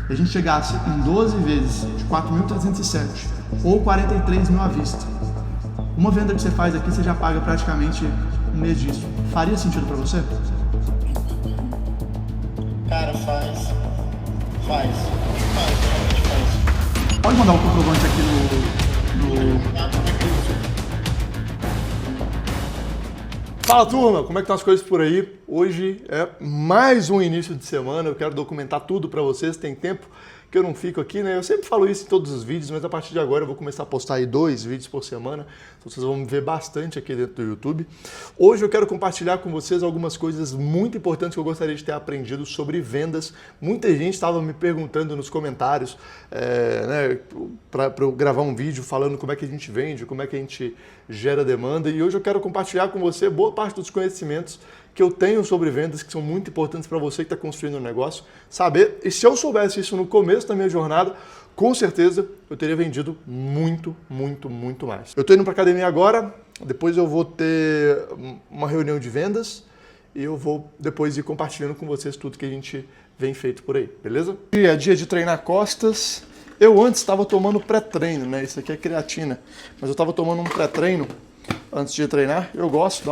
e a gente chegasse em 12 vezes de 4.307 ou 43 mil à vista, uma venda que você faz aqui, você já paga praticamente um mês disso. Faria sentido para você? Cara, faz, realmente faz. Pode mandar o comprovante aqui no... Fala turma, como é que estão as coisas por aí? Hoje é mais um início de semana, eu quero documentar tudo para vocês, tem tempo que eu não fico aqui, né? Eu sempre falo isso em todos os vídeos, mas a partir de agora eu vou começar a postar aí 2 vídeos por semana, então vocês vão me ver bastante aqui dentro do YouTube. Hoje eu quero compartilhar com vocês algumas coisas muito importantes que eu gostaria de ter aprendido sobre vendas. Muita gente estava me perguntando nos comentários, né, para eu gravar um vídeo falando como é que a gente vende, como é que a gente gera demanda, e hoje eu quero compartilhar com você boa parte dos conhecimentos que eu tenho sobre vendas, que são muito importantes para você que está construindo um negócio, saber. E se eu soubesse isso no começo da minha jornada, com certeza eu teria vendido muito mais. Eu estou indo para academia agora, depois eu vou ter uma reunião de vendas e eu vou depois ir compartilhando com vocês tudo que a gente vem feito por aí, beleza? É dia de treinar costas. Eu antes estava tomando pré-treino, né? Isso aqui é creatina, mas eu estava tomando um pré-treino antes de treinar. Eu gosto de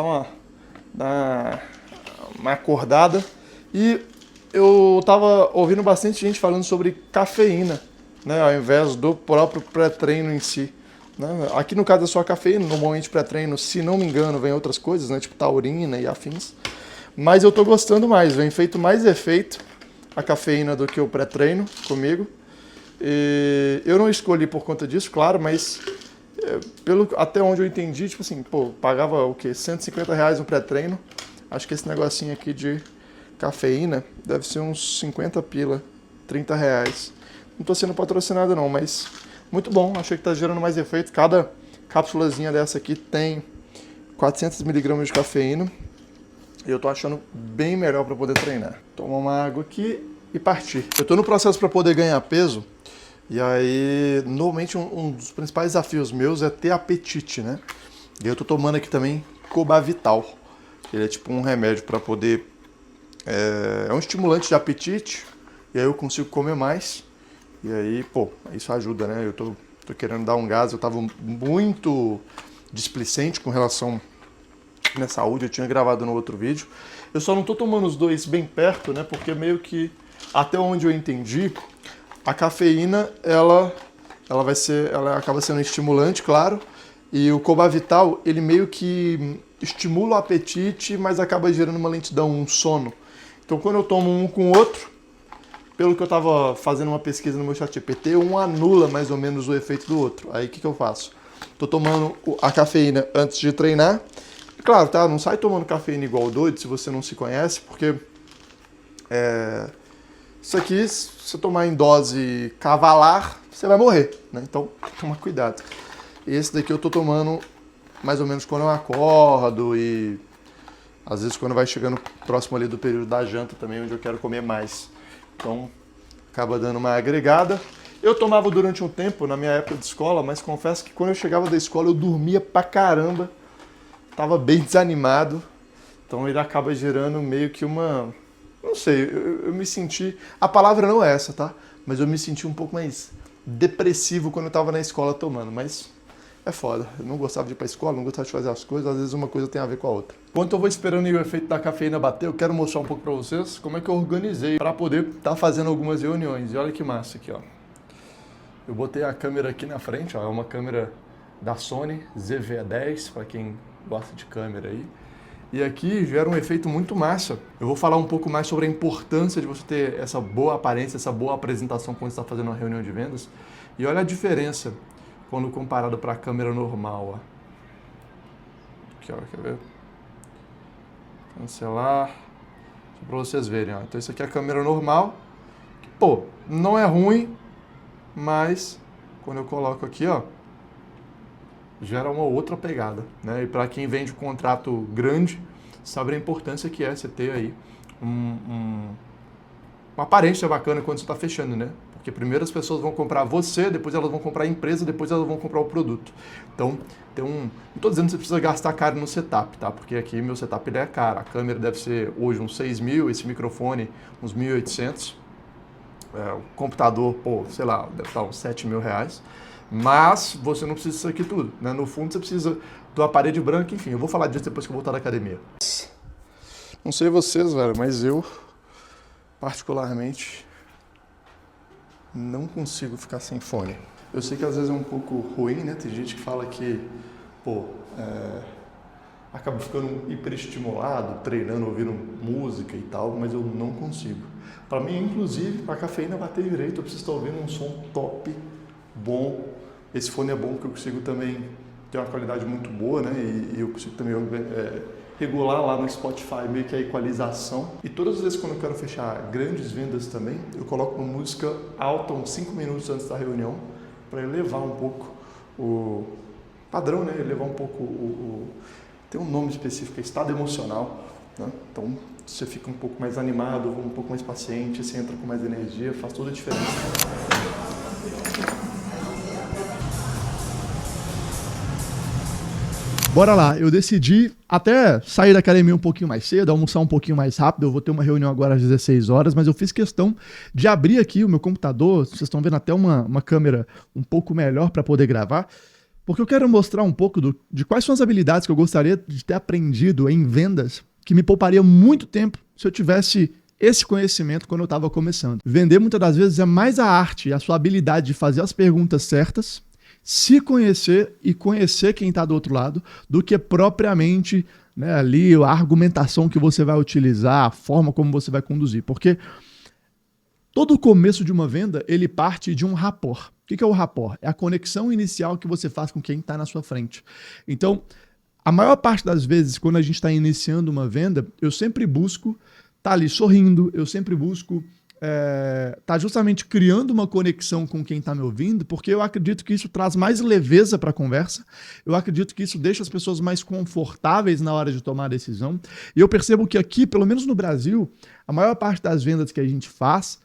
dar uma acordada, e eu tava ouvindo bastante gente falando sobre cafeína, né, ao invés do próprio pré-treino em si, né? Aqui no caso é só a cafeína, normalmente pré-treino, se não me engano, vem outras coisas, né, tipo taurina e afins, mas eu tô gostando mais, vem feito mais efeito a cafeína do que o pré-treino comigo, e eu não escolhi por conta disso, claro, mas até onde eu entendi, tipo assim, pô, pagava o quê? R$150 no pré-treino. Acho que esse negocinho aqui de cafeína deve ser uns 50 pila, R$30. Não tô sendo patrocinado não, mas muito bom. Achei que tá gerando mais efeito. Cada cápsulazinha dessa aqui tem 400 mg de cafeína. E eu tô achando bem melhor para poder treinar. Tomar uma água aqui e partir. Eu tô no processo para poder ganhar peso. E aí, normalmente um dos principais desafios meus é ter apetite, né? E eu tô tomando aqui também Cobavital. Ele é tipo um remédio para poder... É um estimulante de apetite, e aí eu consigo comer mais. E aí, pô, isso ajuda, né? Eu tô querendo dar um gás, eu tava muito displicente com relação à minha saúde, eu tinha gravado no outro vídeo. Eu só não tô tomando os dois bem perto, né? Porque meio que, até onde eu entendi, a cafeína, ela acaba sendo um estimulante, claro, e o Cobavital, ele meio que estimula o apetite, mas acaba gerando uma lentidão, um sono. Então, quando eu tomo um com o outro, pelo que eu estava fazendo uma pesquisa no meu ChatGPT, um anula mais ou menos o efeito do outro. Aí, o que eu faço? Tô tomando a cafeína antes de treinar. Claro, tá? Não sai tomando cafeína igual doido, se você não se conhece, porque... Isso aqui, se você tomar em dose cavalar, você vai morrer, né? Então, toma cuidado. Esse daqui eu tô tomando mais ou menos quando eu acordo e às vezes quando vai chegando próximo ali do período da janta também, onde eu quero comer mais. Então, acaba dando uma agregada. Eu tomava durante um tempo, na minha época de escola, mas confesso que quando eu chegava da escola eu dormia pra caramba. Tava bem desanimado. Então, ele acaba gerando meio que uma... Não sei, eu me senti... A palavra não é essa, tá? Mas eu me senti um pouco mais depressivo quando eu tava na escola tomando, mas é foda. Eu não gostava de ir pra escola, não gostava de fazer as coisas, às vezes uma coisa tem a ver com a outra. Enquanto eu vou esperando o efeito da cafeína bater, eu quero mostrar um pouco pra vocês como é que eu organizei pra poder estar fazendo algumas reuniões. E olha que massa aqui, ó. Eu botei a câmera aqui na frente, ó, é uma câmera da Sony ZV-10, pra quem gosta de câmera aí. E aqui gera um efeito muito massa. Eu vou falar um pouco mais sobre a importância de você ter essa boa aparência, essa boa apresentação quando você está fazendo uma reunião de vendas. E olha a diferença quando comparado para a câmera normal. Ó. Aqui, ó, quer ver? Cancelar. Só para vocês verem. Ó. Então isso aqui é a câmera normal. Que, pô, não é ruim, mas quando eu coloco aqui, ó, gera uma outra pegada, né? E para quem vende contrato grande, sabe a importância que é você ter aí uma aparência bacana quando você está fechando, né? Porque primeiro as pessoas vão comprar você, depois elas vão comprar a empresa, depois elas vão comprar o produto. Então, não estou dizendo que você precisa gastar caro no setup, tá? Porque aqui meu setup ele é caro. A câmera deve ser hoje uns 6 mil, esse microfone uns 1.800. o computador, pô, sei lá, deve estar uns 7 mil reais. Mas você não precisa disso aqui tudo, né? No fundo você precisa de uma parede branca, enfim. Eu vou falar disso depois que eu voltar da academia. Não sei vocês, velho, mas eu, particularmente, não consigo ficar sem fone. Eu sei que às vezes é um pouco ruim, né? Tem gente que fala que, pô, acaba ficando hiperestimulado, treinando, ouvindo música e tal, mas eu não consigo. Para mim, inclusive, para a cafeína bater direito, eu preciso estar ouvindo um som top, bom. Esse fone é bom porque eu consigo também ter uma qualidade muito boa, né? E eu consigo também regular lá no Spotify meio que a equalização. E todas as vezes quando eu quero fechar grandes vendas também, eu coloco uma música alta uns 5 minutos antes da reunião para elevar um pouco o padrão, né? Elevar um pouco tem um nome específico, é estado emocional, né? Então você fica um pouco mais animado, um pouco mais paciente, você entra com mais energia, faz toda a diferença. Bora lá, eu decidi até sair da academia um pouquinho mais cedo, almoçar um pouquinho mais rápido, eu vou ter uma reunião agora às 16 horas, mas eu fiz questão de abrir aqui o meu computador, vocês estão vendo até uma câmera um pouco melhor para poder gravar, porque eu quero mostrar um pouco de quais são as habilidades que eu gostaria de ter aprendido em vendas, que me pouparia muito tempo se eu tivesse esse conhecimento quando eu estava começando. Vender muitas das vezes é mais a arte e a sua habilidade de fazer as perguntas certas, se conhecer e conhecer quem está do outro lado, do que propriamente, né, ali a argumentação que você vai utilizar, a forma como você vai conduzir. Porque todo o começo de uma venda, ele parte de um rapport. O que é o rapport? É a conexão inicial que você faz com quem está na sua frente. Então, a maior parte das vezes, quando a gente está iniciando uma venda, eu sempre busco estar ali sorrindo, eu sempre busco tá justamente criando uma conexão com quem está me ouvindo, porque eu acredito que isso traz mais leveza para a conversa, eu acredito que isso deixa as pessoas mais confortáveis na hora de tomar a decisão, e eu percebo que aqui, pelo menos no Brasil, a maior parte das vendas que a gente faz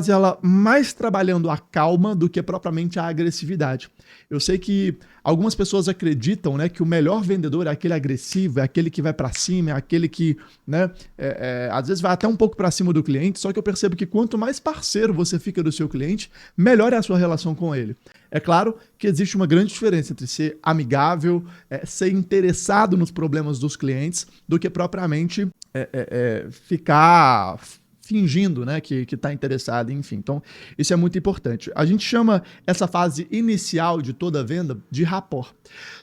ela mais trabalhando a calma do que propriamente a agressividade. Eu sei que algumas pessoas acreditam, né, que o melhor vendedor é aquele agressivo, é aquele que vai para cima, é aquele que, né, às vezes vai até um pouco para cima do cliente, só que eu percebo que quanto mais parceiro você fica do seu cliente, melhor é a sua relação com ele. É claro que existe uma grande diferença entre ser amigável, ser interessado nos problemas dos clientes, do que propriamente ficar fingindo, né, que está interessado, enfim. Então, isso é muito importante. A gente chama essa fase inicial de toda venda de rapport.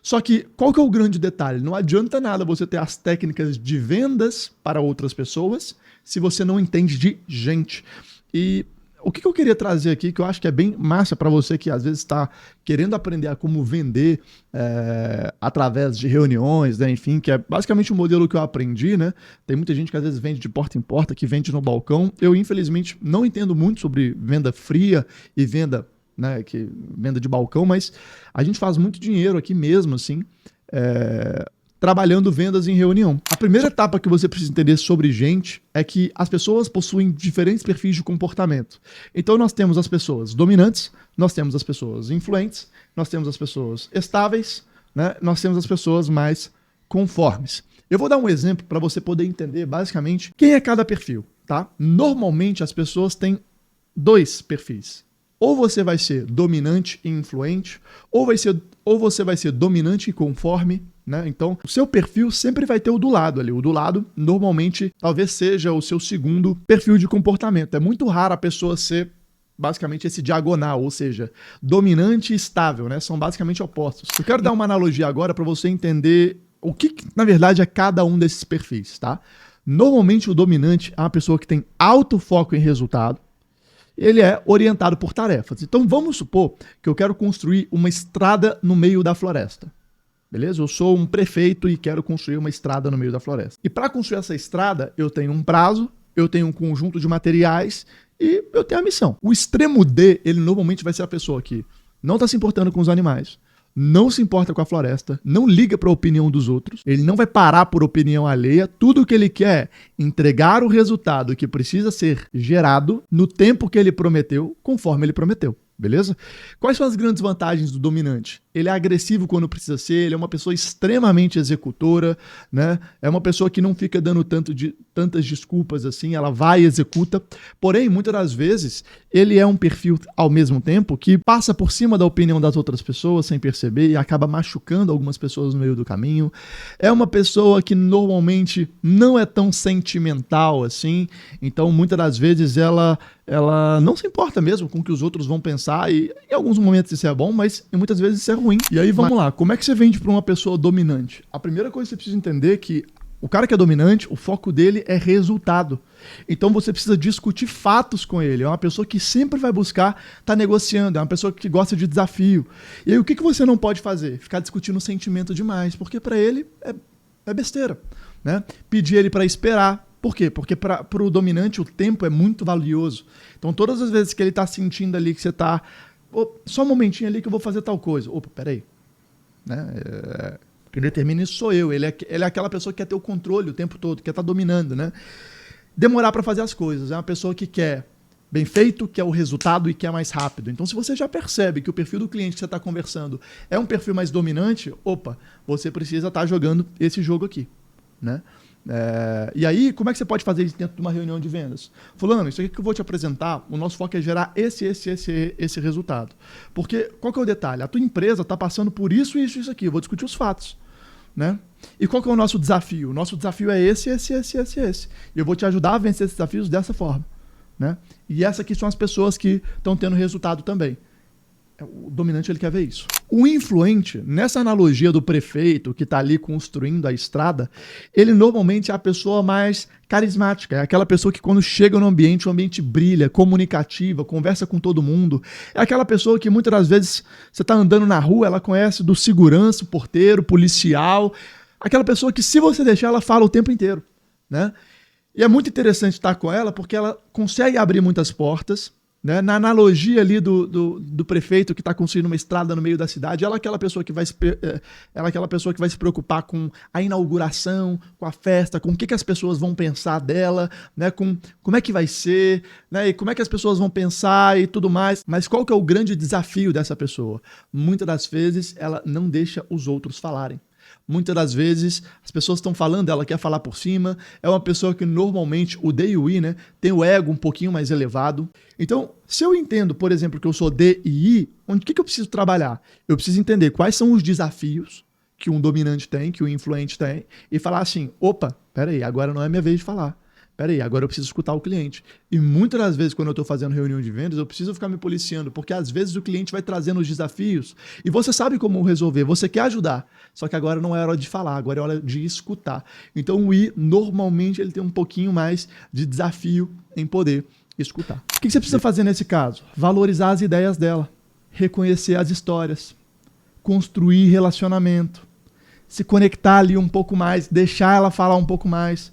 Só que, qual que é o grande detalhe? Não adianta nada você ter as técnicas de vendas para outras pessoas se você não entende de gente. E o que eu queria trazer aqui, que eu acho que é bem massa para você que às vezes está querendo aprender a como vender através de reuniões, né? Enfim, que é basicamente o modelo que eu aprendi, né? Tem muita gente que às vezes vende de porta em porta, que vende no balcão. Eu, infelizmente, não entendo muito sobre venda fria e venda, né, venda de balcão, mas a gente faz muito dinheiro aqui mesmo, assim, trabalhando vendas em reunião. A primeira etapa que você precisa entender sobre gente é que as pessoas possuem diferentes perfis de comportamento. Então nós temos as pessoas dominantes, nós temos as pessoas influentes, nós temos as pessoas estáveis, né? Nós temos as pessoas mais conformes. Eu vou dar um exemplo para você poder entender basicamente quem é cada perfil, tá? Normalmente as pessoas têm 2 perfis. Ou você vai ser dominante e influente, ou você vai ser dominante e conforme, né? Então, o seu perfil sempre vai ter o do lado ali. O do lado, normalmente, talvez seja o seu segundo perfil de comportamento. É muito raro a pessoa ser basicamente esse diagonal, ou seja, dominante e estável, né? São basicamente opostos. Eu quero dar uma analogia agora para você entender o que, na verdade, é cada um desses perfis, tá? Normalmente, o dominante é uma pessoa que tem alto foco em resultado. Ele é orientado por tarefas. Então, vamos supor que eu quero construir uma estrada no meio da floresta. Beleza? Eu sou um prefeito e quero construir uma estrada no meio da floresta. E para construir essa estrada, eu tenho um prazo, eu tenho um conjunto de materiais e eu tenho a missão. O extremo D, ele normalmente vai ser a pessoa que não está se importando com os animais, não se importa com a floresta, não liga para a opinião dos outros, ele não vai parar por opinião alheia, tudo o que ele quer é entregar o resultado que precisa ser gerado no tempo que ele prometeu, conforme ele prometeu. beleza? Quais são as grandes vantagens do dominante? Ele é agressivo quando precisa ser, ele é uma pessoa extremamente executora, né? É uma pessoa que não fica dando tantas desculpas assim, ela vai e executa. Porém, muitas das vezes, ele é um perfil, ao mesmo tempo, que passa por cima da opinião das outras pessoas sem perceber e acaba machucando algumas pessoas no meio do caminho. É uma pessoa que normalmente não é tão sentimental assim, então muitas das vezes ela não se importa mesmo com o que os outros vão pensar, e em alguns momentos isso é bom, mas muitas vezes isso é ruim. E aí vamos lá, como é que você vende para uma pessoa dominante? A primeira coisa que você precisa entender é que o cara que é dominante, o foco dele é resultado. Então você precisa discutir fatos com ele. É uma pessoa que sempre vai buscar estar negociando, é uma pessoa que gosta de desafio. E aí o que você não pode fazer? Ficar discutindo sentimento demais, porque para ele é besteira, né? Pedir ele para esperar. Por quê? Porque para o dominante o tempo é muito valioso. Então todas as vezes que ele está sentindo ali que você está... só um momentinho ali que eu vou fazer tal coisa. Opa, peraí. Né? Quem determina isso sou eu. Ele é aquela pessoa que quer ter o controle o tempo todo, quer estar dominando, né? Demorar para fazer as coisas. É uma pessoa que quer bem feito, quer o resultado e quer mais rápido. Então se você já percebe que o perfil do cliente que você está conversando é um perfil mais dominante, opa, você precisa estar jogando esse jogo aqui, né? E aí, como é que você pode fazer isso dentro de uma reunião de vendas? Fulano, isso aqui que eu vou te apresentar, o nosso foco é gerar esse resultado. Porque, qual que é o detalhe? A tua empresa está passando por isso aqui. Eu vou discutir os fatos, né? E qual que é o nosso desafio? O nosso desafio é esse. E eu vou te ajudar a vencer esses desafios dessa forma, né? E essas aqui são as pessoas que estão tendo resultado também. O dominante, ele quer ver isso. O influente, nessa analogia do prefeito que está ali construindo a estrada, ele normalmente é a pessoa mais carismática. É aquela pessoa que quando chega no ambiente, o ambiente brilha, comunicativa, conversa com todo mundo. É aquela pessoa que muitas das vezes você está andando na rua, ela conhece do segurança, o porteiro, policial. Aquela pessoa que se você deixar, ela fala o tempo inteiro, né? E é muito interessante estar com ela porque ela consegue abrir muitas portas, né? Na analogia ali do prefeito que está construindo uma estrada no meio da cidade, ela é aquela pessoa que vai se preocupar com a inauguração, com a festa, com o que as pessoas vão pensar dela, né? Com como é que vai ser, né? E como é que as pessoas vão pensar e tudo mais. Mas qual que é o grande desafio dessa pessoa? Muitas das vezes ela não deixa os outros falarem. Muitas das vezes as pessoas estão falando, ela quer falar por cima, é uma pessoa que normalmente, o D e o I, né, tem o ego um pouquinho mais elevado. Então, se eu entendo, por exemplo, que eu sou D e I, o que eu preciso trabalhar? Eu preciso entender quais são os desafios que um dominante tem, que o influente tem, e falar assim, opa, peraí, agora não é minha vez de falar. Peraí, agora eu preciso escutar o cliente. E muitas das vezes, quando eu estou fazendo reunião de vendas, eu preciso ficar me policiando, porque às vezes o cliente vai trazendo os desafios e você sabe como resolver, você quer ajudar. Só que agora não é hora de falar, agora é hora de escutar. Então o I, normalmente, ele tem um pouquinho mais de desafio em poder escutar. O que você precisa fazer nesse caso? Valorizar as ideias dela, reconhecer as histórias, construir relacionamento, se conectar ali um pouco mais, deixar ela falar um pouco mais,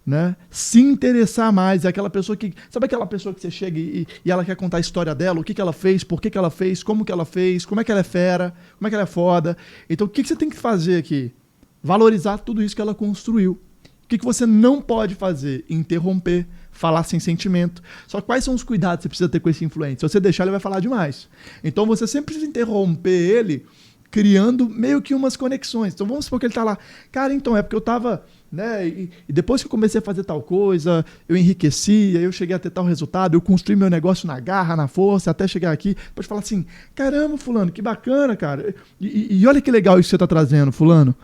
né? Se interessar mais, é aquela pessoa que... Sabe aquela pessoa que você chega e ela quer contar a história dela, o que ela fez, por que ela fez, como que ela fez, como é que ela é fera, como é que ela é foda. Então o que você tem que fazer aqui? Valorizar tudo isso que ela construiu. O que você não pode fazer? Interromper, falar sem sentimento. Só que quais são os cuidados que você precisa ter com esse influente? Se você deixar, ele vai falar demais. Então você sempre precisa interromper ele, criando meio que umas conexões. Então vamos supor que ele tá lá, cara, então é porque eu tava, né, e depois que eu comecei a fazer tal coisa, eu enriqueci, aí eu cheguei a ter tal resultado, eu construí meu negócio na garra, na força, até chegar aqui, pode falar assim, caramba, fulano, que bacana, cara, e olha que legal isso que você tá trazendo, fulano,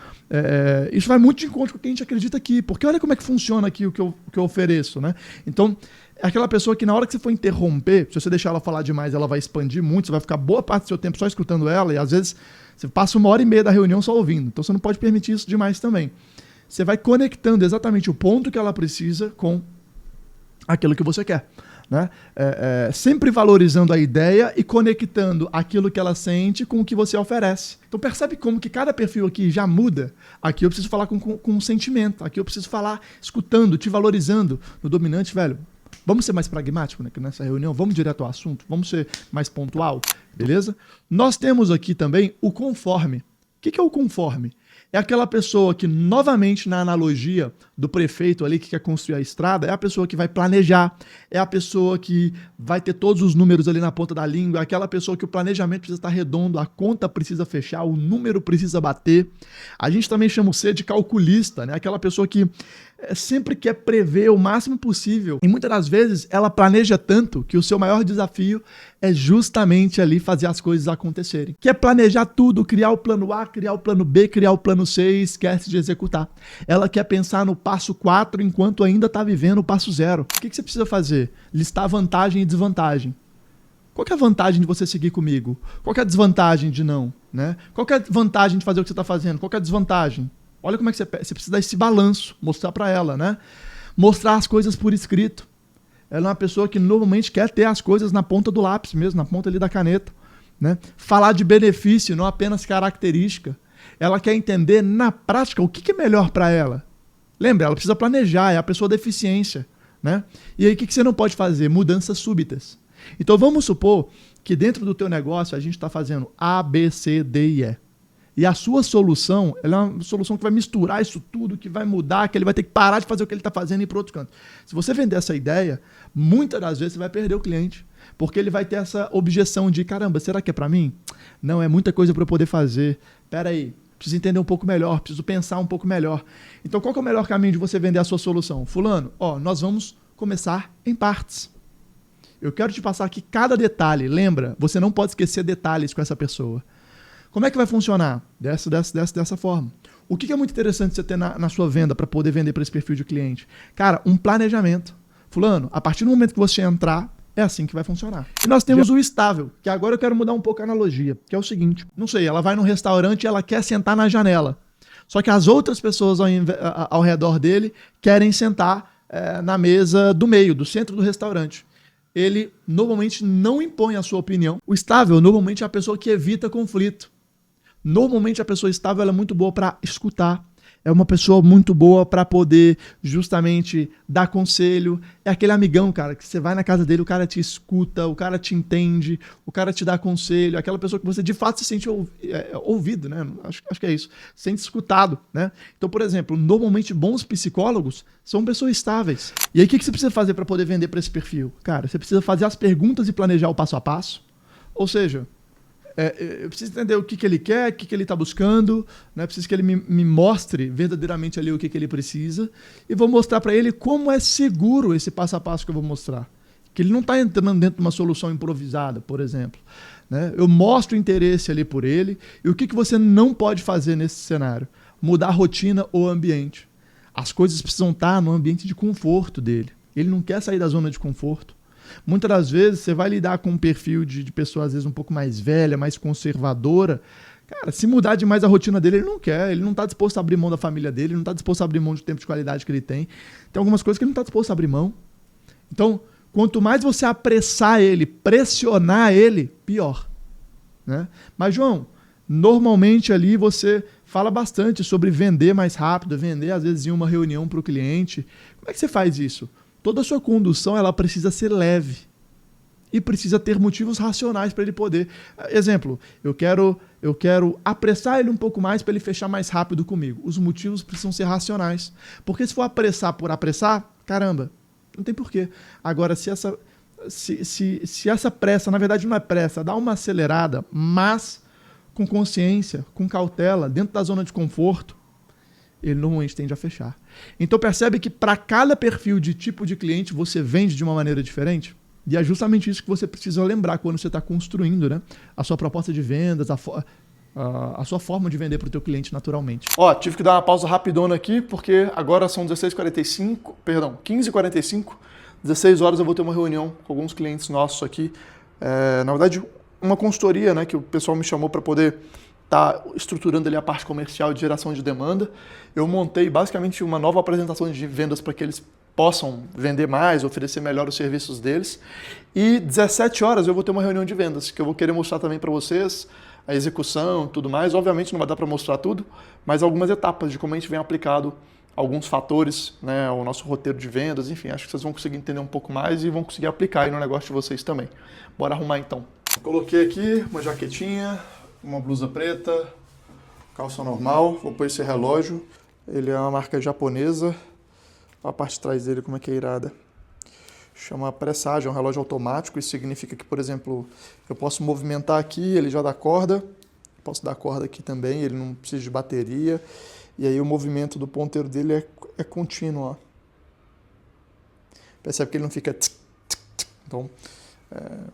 isso vai muito de encontro com o que a gente acredita aqui, porque olha como é que funciona aqui o que eu ofereço, né? Então, é aquela pessoa que na hora que você for interromper, se você deixar ela falar demais, ela vai expandir muito, você vai ficar boa parte do seu tempo só escutando ela, e às vezes você passa 1h30 da reunião só ouvindo. Então você não pode permitir isso demais também. Você vai conectando exatamente o ponto que ela precisa com aquilo que você quer, né? Sempre valorizando a ideia e conectando aquilo que ela sente com o que você oferece. Então percebe como que cada perfil aqui já muda? Aqui eu preciso falar com sentimento. Aqui eu preciso falar escutando, te valorizando. No dominante, velho, vamos ser mais pragmático, né, nessa reunião, vamos direto ao assunto, vamos ser mais pontual, beleza? Nós temos aqui também o conforme. O que é o conforme? É aquela pessoa que, novamente, na analogia do prefeito ali que quer construir a estrada, é a pessoa que vai planejar, é a pessoa que vai ter todos os números ali na ponta da língua, é aquela pessoa que o planejamento precisa estar redondo, a conta precisa fechar, o número precisa bater. A gente também chama o C de calculista, né? Aquela pessoa que sempre quer prever o máximo possível. E muitas das vezes ela planeja tanto que o seu maior desafio é justamente ali fazer as coisas acontecerem. Quer planejar tudo, criar o plano A, criar o plano B, criar o plano C e esquece de executar. Ela quer pensar no passo 4 enquanto ainda está vivendo o passo 0. O que você precisa fazer? Listar vantagem e desvantagem. Qual que é a vantagem de você seguir comigo? Qual que é a desvantagem de não? Né? Qual que é a vantagem de fazer o que você está fazendo? Qual que é a desvantagem? Olha como é que você precisa dar esse balanço, mostrar para ela, né? Mostrar as coisas por escrito. Ela é uma pessoa que normalmente quer ter as coisas na ponta do lápis mesmo, na ponta ali da caneta, né? Falar de benefício, não apenas característica. Ela quer entender na prática o que é melhor para ela. Lembra, ela precisa planejar, é a pessoa da eficiência, né? E aí o que você não pode fazer? Mudanças súbitas. Então vamos supor que dentro do teu negócio a gente está fazendo A, B, C, D e E. E a sua solução, ela é uma solução que vai misturar isso tudo, que vai mudar, que ele vai ter que parar de fazer o que ele está fazendo e ir para outro canto. Se você vender essa ideia, muitas das vezes você vai perder o cliente, porque ele vai ter essa objeção de, caramba, será que é para mim? Não, é muita coisa para eu poder fazer. Espera aí, preciso entender um pouco melhor, preciso pensar um pouco melhor. Então qual que é o melhor caminho de você vender a sua solução? Fulano, nós vamos começar em partes. Eu quero te passar aqui cada detalhe. Lembra, você não pode esquecer detalhes com essa pessoa. Como é que vai funcionar? Dessa forma. O que é muito interessante você ter na sua venda para poder vender para esse perfil de cliente? Cara, um planejamento. Fulano, a partir do momento que você entrar, é assim que vai funcionar. E nós temos o estável, que agora eu quero mudar um pouco a analogia, que é o seguinte, não sei, ela vai num restaurante e ela quer sentar na janela. Só que as outras pessoas ao redor dele querem sentar na mesa do meio, do centro do restaurante. Ele normalmente não impõe a sua opinião. O estável normalmente é a pessoa que evita conflito. Normalmente a pessoa estável ela é muito boa para escutar, é uma pessoa muito boa para poder justamente dar conselho, é aquele amigão, cara, que você vai na casa dele, o cara te escuta, o cara te entende, o cara te dá conselho, aquela pessoa que você de fato se sente ouvido, né? Acho que é isso, se sente escutado, né? Então, por exemplo, normalmente bons psicólogos são pessoas estáveis. E aí o que você precisa fazer para poder vender para esse perfil? Cara, você precisa fazer as perguntas e planejar o passo a passo, ou seja, eu preciso entender o que ele quer, o que ele está buscando, né? Preciso que ele me mostre verdadeiramente ali o que ele precisa e vou mostrar para ele como é seguro esse passo a passo que eu vou mostrar. Que ele não está entrando dentro de uma solução improvisada, por exemplo. Né? Eu mostro o interesse ali por ele e o que você não pode fazer nesse cenário? Mudar a rotina ou ambiente. As coisas precisam estar no ambiente de conforto dele. Ele não quer sair da zona de conforto. Muitas das vezes você vai lidar com um perfil de pessoa às vezes um pouco mais velha, mais conservadora. Cara, se mudar demais a rotina dele, ele não quer. Ele não está disposto a abrir mão da família dele, ele não está disposto a abrir mão do tempo de qualidade que ele tem. Tem algumas coisas que ele não está disposto a abrir mão. Então, quanto mais você apressar ele, pressionar ele, pior. Né? Mas, João, normalmente ali você fala bastante sobre vender mais rápido, vender às vezes em uma reunião para o cliente. Como é que você faz isso? Toda a sua condução ela precisa ser leve e precisa ter motivos racionais para ele poder. Exemplo, eu quero apressar ele um pouco mais para ele fechar mais rápido comigo. Os motivos precisam ser racionais. Porque se for apressar por apressar, caramba, não tem porquê. Agora, se essa pressa, na verdade não é pressa, dá uma acelerada, mas com consciência, com cautela, dentro da zona de conforto, ele normalmente tende a fechar. Então percebe que para cada perfil de tipo de cliente você vende de uma maneira diferente? E é justamente isso que você precisa lembrar quando você está construindo, né, a sua proposta de vendas, a sua forma de vender para o teu cliente naturalmente. Tive que dar uma pausa rapidona aqui, porque agora são 15h45, 16 horas eu vou ter uma reunião com alguns clientes nossos aqui. Na verdade, uma consultoria, né, que o pessoal me chamou para poder estar estruturando ali a parte comercial de geração de demanda. Eu montei basicamente uma nova apresentação de vendas para que eles possam vender mais, oferecer melhor os serviços deles. E 17 horas eu vou ter uma reunião de vendas, que eu vou querer mostrar também para vocês a execução e tudo mais. Obviamente não vai dar para mostrar tudo, mas algumas etapas de como a gente vem aplicado alguns fatores, né, ao nosso roteiro de vendas. Enfim, acho que vocês vão conseguir entender um pouco mais e vão conseguir aplicar aí no negócio de vocês também. Bora arrumar então. Coloquei aqui uma jaquetinha, uma blusa preta, calça normal, vou pôr esse relógio. Ele é uma marca japonesa. Olha a parte de trás dele, como é que é irada. Chama Presage, é um relógio automático. Isso significa que, por exemplo, eu posso movimentar aqui, ele já dá corda. Posso dar corda aqui também, ele não precisa de bateria. E aí o movimento do ponteiro dele é contínuo, ó. Percebe que ele não fica... Então,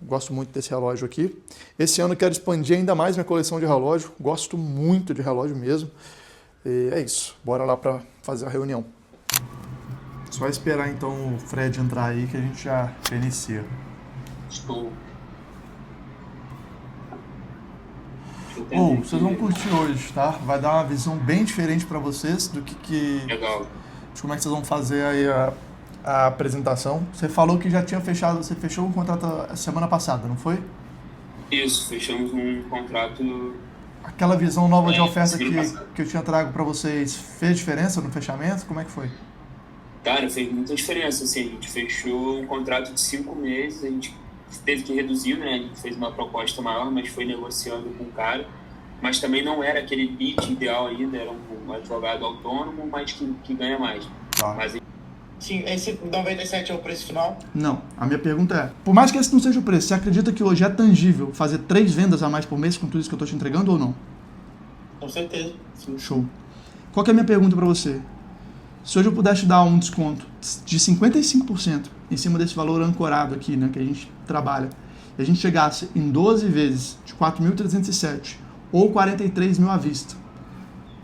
gosto muito desse relógio aqui. Esse ano eu quero expandir ainda mais minha coleção de relógio. Gosto muito de relógio mesmo. E é isso, bora lá para fazer a reunião. Só esperar então o Fred entrar aí que a gente já inicia. Estou. Vocês vão curtir hoje, tá? Vai dar uma visão bem diferente para vocês do que Legal. de como é que vocês vão fazer aí a apresentação. Você falou que já tinha fechado, você fechou um contrato a semana passada, não foi? Isso, fechamos um contrato. Aquela visão nova de oferta semana passada. que eu tinha trago para vocês fez diferença no fechamento? Como é que foi? Cara, fez muita diferença, assim, a gente fechou um contrato de 5 meses, a gente teve que reduzir, né, a gente fez uma proposta maior, mas foi negociando com o cara, mas também não era aquele bid ideal ainda, era um advogado autônomo, mas que ganha mais. Tá. Mas Sim, esse 97 é o preço final? Não, a minha pergunta é, por mais que esse não seja o preço, você acredita que hoje é tangível fazer 3 vendas a mais por mês com tudo isso que eu estou te entregando ou não? Com certeza. Sim. Show. Qual que é a minha pergunta para você? Se hoje eu pudesse te dar um desconto de 55% em cima desse valor ancorado aqui, né, que a gente trabalha, e a gente chegasse em 12 vezes de 4.307 ou 43 mil à vista,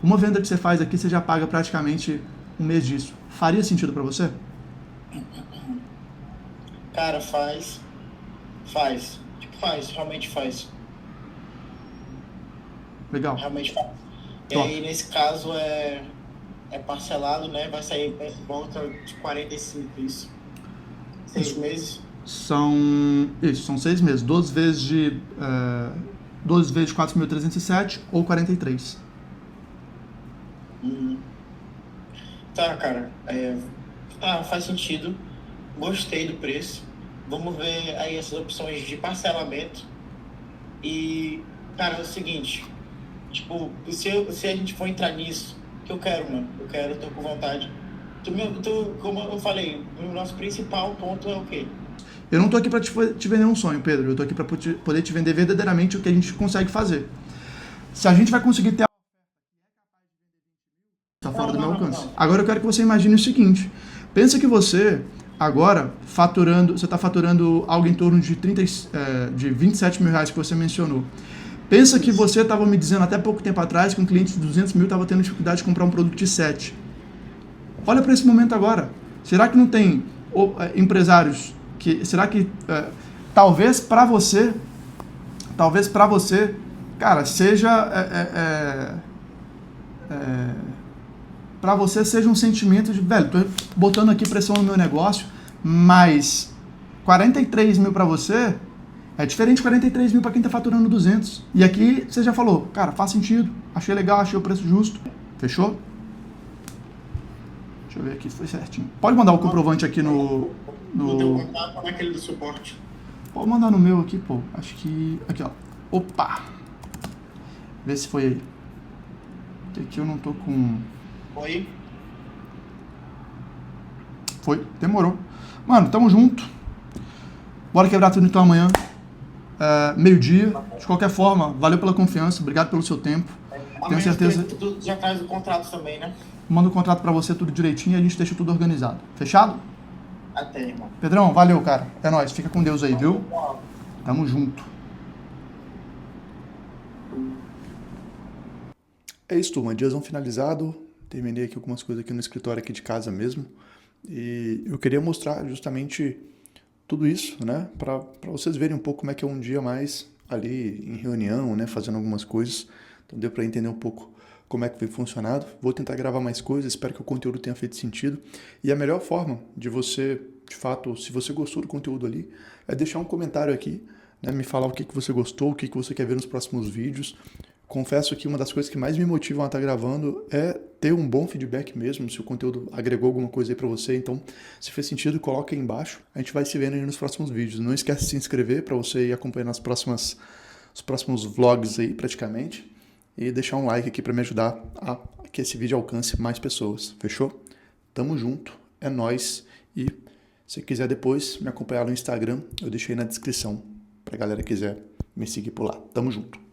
uma venda que você faz aqui, você já paga praticamente um mês disso. Faria sentido para você? Cara, faz. Tipo, realmente faz. Legal. Realmente faz. E Top. aí, nesse caso, é parcelado, né? Vai sair em volta de 45, isso. 6 meses. São 6 meses. 12 vezes de 4.307 ou 43. Tá, cara. Faz sentido. Gostei do preço. Vamos ver aí essas opções de parcelamento. E, cara, é o seguinte. Tipo, se a gente for entrar nisso, que eu quero, mano. Eu tô com vontade. Como eu falei, o nosso principal ponto é o quê? Eu não tô aqui pra te vender um sonho, Pedro. Eu tô aqui pra poder te vender verdadeiramente o que a gente consegue fazer. Se a gente vai conseguir ter tá fora do meu alcance. Não. Agora eu quero que você imagine o seguinte. Pensa que você, agora, você está faturando algo em torno de 27 mil reais que você mencionou. Pensa que você estava me dizendo até pouco tempo atrás que um cliente de 200 mil estava tendo dificuldade de comprar um produto de 7. Olha para esse momento agora. Será que não tem empresários que... Será que talvez para você, cara, seja... para você seja um sentimento de, velho, tô botando aqui pressão no meu negócio, mas 43 mil para você é diferente de 43 mil para quem tá faturando 200. E aqui você já falou, cara, faz sentido, achei legal, achei o preço justo. Fechou? Deixa eu ver aqui se foi certinho. Pode mandar o comprovante aqui no... No teu contato, naquele do suporte. Pode mandar no meu aqui, pô. Acho que... Aqui, ó. Opa! Vê se foi aí. Porque aqui eu não tô com... Oi? Foi, demorou. Mano, tamo junto. Bora quebrar tudo então amanhã. Meio-dia. De qualquer forma, valeu pela confiança, obrigado pelo seu tempo. Tenho certeza. Tu já traz o contrato também, né? Mando o contrato pra você tudo direitinho e a gente deixa tudo organizado. Fechado? Até, irmão. Pedrão, valeu, cara. É nóis, fica com Deus aí, viu? Tamo junto. É isso, turma. Diazão finalizado. Terminei aqui algumas coisas aqui no escritório aqui de casa mesmo. E eu queria mostrar justamente tudo isso, né? Para vocês verem um pouco como é que é um dia mais ali em reunião, né? Fazendo algumas coisas. Então deu para entender um pouco como é que foi funcionado. Vou tentar gravar mais coisas, espero que o conteúdo tenha feito sentido. E a melhor forma de você, de fato, se você gostou do conteúdo ali, é deixar um comentário aqui, né? Me falar o que você gostou, o que você quer ver nos próximos vídeos. Confesso que uma das coisas que mais me motivam a estar gravando é ter um bom feedback mesmo, se o conteúdo agregou alguma coisa aí pra você. Então, se fez sentido, coloca aí embaixo. A gente vai se vendo aí nos próximos vídeos. Não esquece de se inscrever para você ir acompanhando os próximos vlogs aí, praticamente. e deixar um like aqui para me ajudar a que esse vídeo alcance mais pessoas, fechou? Tamo junto, é nóis, e se quiser depois me acompanhar no Instagram, eu deixei na descrição pra galera que quiser me seguir por lá. Tamo junto.